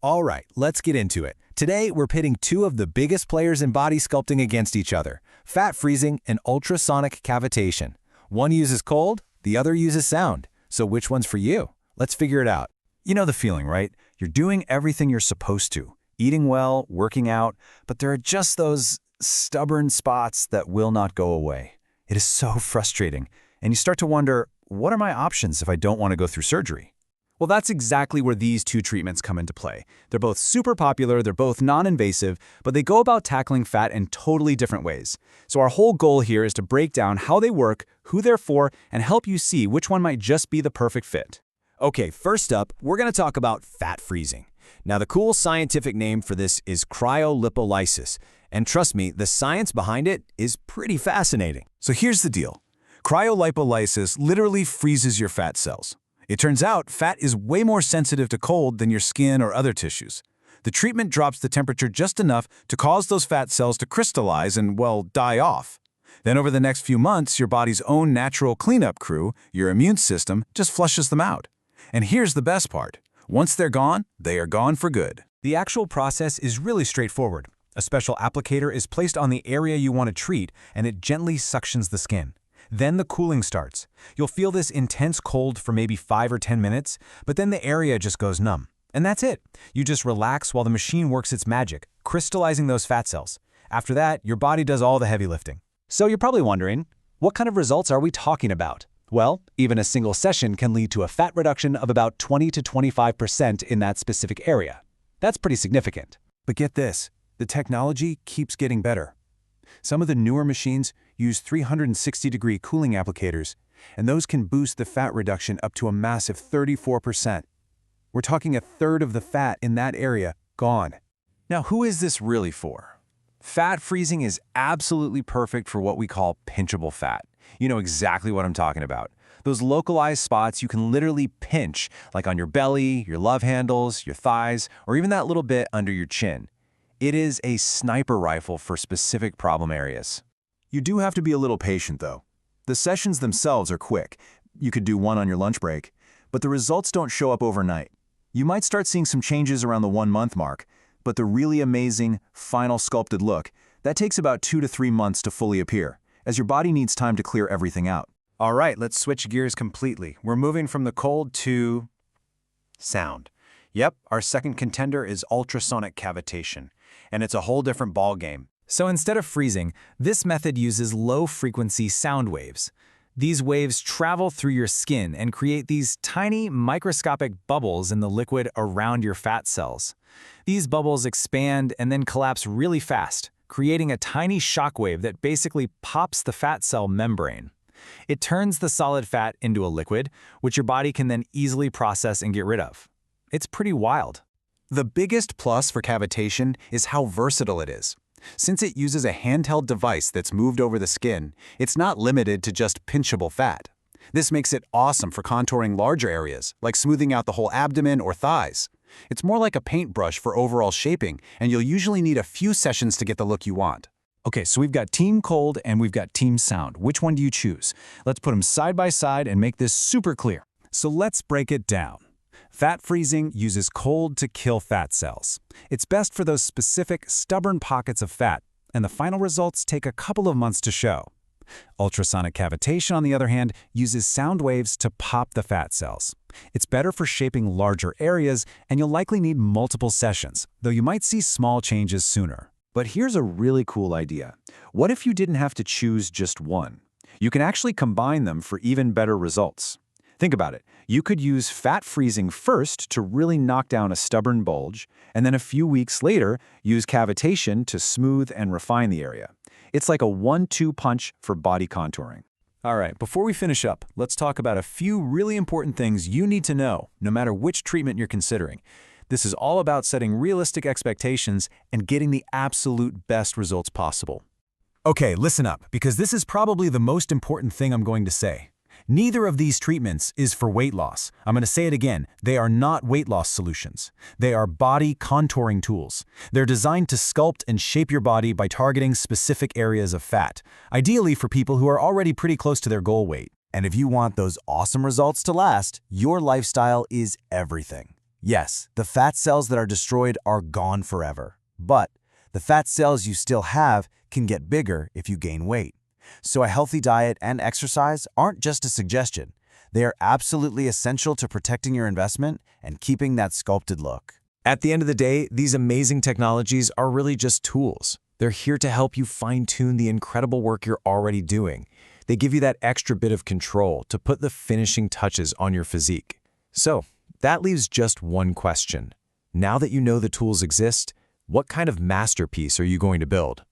All right, let's get into it. Today, we're pitting two of the biggest players in body sculpting against each other, fat freezing and ultrasonic cavitation. One uses cold, the other uses sound. So which one's for you? Let's figure it out. You know the feeling, right? You're doing everything you're supposed to, eating well, working out, but there are just those stubborn spots that will not go away. It is so frustrating, and you start to wonder, what are my options if I don't want to go through surgery? Well, that's exactly where these two treatments come into play. They're both super popular, they're both non-invasive, but they go about tackling fat in totally different ways. So our whole goal here is to break down how they work, who they're for, and help you see which one might just be the perfect fit. Okay, first up, we're going to talk about fat freezing. Now, the cool scientific name for this is cryolipolysis, and trust me, the science behind it is pretty fascinating. So here's the deal. Cryolipolysis literally freezes your fat cells. It turns out fat is way more sensitive to cold than your skin or other tissues. The treatment drops the temperature just enough to cause those fat cells to crystallize and, well, die off. Then over the next few months, your body's own natural cleanup crew, your immune system, just flushes them out. And here's the best part. Once they're gone, they are gone for good. The actual process is really straightforward. A special applicator is placed on the area you want to treat, and it gently suctions the skin. Then the cooling starts. You'll feel this intense cold for maybe 5 or 10 minutes, but then the area just goes numb. And that's it. You just relax while the machine works its magic, crystallizing those fat cells. After that, your body does all the heavy lifting. So you're probably wondering, what kind of results are we talking about? Well, even a single session can lead to a fat reduction of about 20 to 25% in that specific area. That's pretty significant. But get this, the technology keeps getting better. Some of the newer machines use 360-degree cooling applicators, and those can boost the fat reduction up to a massive 34%. We're talking a third of the fat in that area gone. Now, who is this really for? Fat freezing is absolutely perfect for what we call pinchable fat. You know exactly what I'm talking about. Those localized spots you can literally pinch, like on your belly, your love handles, your thighs, or even that little bit under your chin. It is a sniper rifle for specific problem areas. You do have to be a little patient, though. The sessions themselves are quick. You could do one on your lunch break, but the results don't show up overnight. You might start seeing some changes around the 1-month mark, but the really amazing, final sculpted look, that takes about 2 to 3 months to fully appear, as your body needs time to clear everything out. All right, let's switch gears completely. We're moving from the cold to sound. Yep, our second contender is ultrasonic cavitation, and it's a whole different ballgame. So instead of freezing, this method uses low-frequency sound waves. These waves travel through your skin and create these tiny microscopic bubbles in the liquid around your fat cells. These bubbles expand and then collapse really fast, creating a tiny shock wave that basically pops the fat cell membrane. It turns the solid fat into a liquid, which your body can then easily process and get rid of. It's pretty wild. The biggest plus for cavitation is how versatile it is. Since it uses a handheld device that's moved over the skin, it's not limited to just pinchable fat. This makes it awesome for contouring larger areas, like smoothing out the whole abdomen or thighs. It's more like a paintbrush for overall shaping, and you'll usually need a few sessions to get the look you want. Okay, so we've got Team Cold and we've got Team Sound. Which one do you choose? Let's put them side by side and make this super clear. So let's break it down. Fat freezing uses cold to kill fat cells. It's best for those specific, stubborn pockets of fat, and the final results take a couple of months to show. Ultrasonic cavitation, on the other hand, uses sound waves to pop the fat cells. It's better for shaping larger areas, and you'll likely need multiple sessions, though you might see small changes sooner. But here's a really cool idea. What if you didn't have to choose just one? You can actually combine them for even better results. Think about it. You could use fat freezing first to really knock down a stubborn bulge, and then a few weeks later, use cavitation to smooth and refine the area. It's like a 1-2 punch for body contouring. All right, before we finish up, let's talk about a few really important things you need to know, no matter which treatment you're considering. This is all about setting realistic expectations and getting the absolute best results possible. Okay, listen up, because this is probably the most important thing I'm going to say. Neither of these treatments is for weight loss. I'm going to say it again. They are not weight loss solutions. They are body contouring tools. They're designed to sculpt and shape your body by targeting specific areas of fat, ideally for people who are already pretty close to their goal weight. And if you want those awesome results to last, your lifestyle is everything. Yes, the fat cells that are destroyed are gone forever. But the fat cells you still have can get bigger if you gain weight. So a healthy diet and exercise aren't just a suggestion. They are absolutely essential to protecting your investment and keeping that sculpted look. At the end of the day, these amazing technologies are really just tools. They're here to help you fine-tune the incredible work you're already doing. They give you that extra bit of control to put the finishing touches on your physique. So, that leaves just one question. Now that you know the tools exist, what kind of masterpiece are you going to build?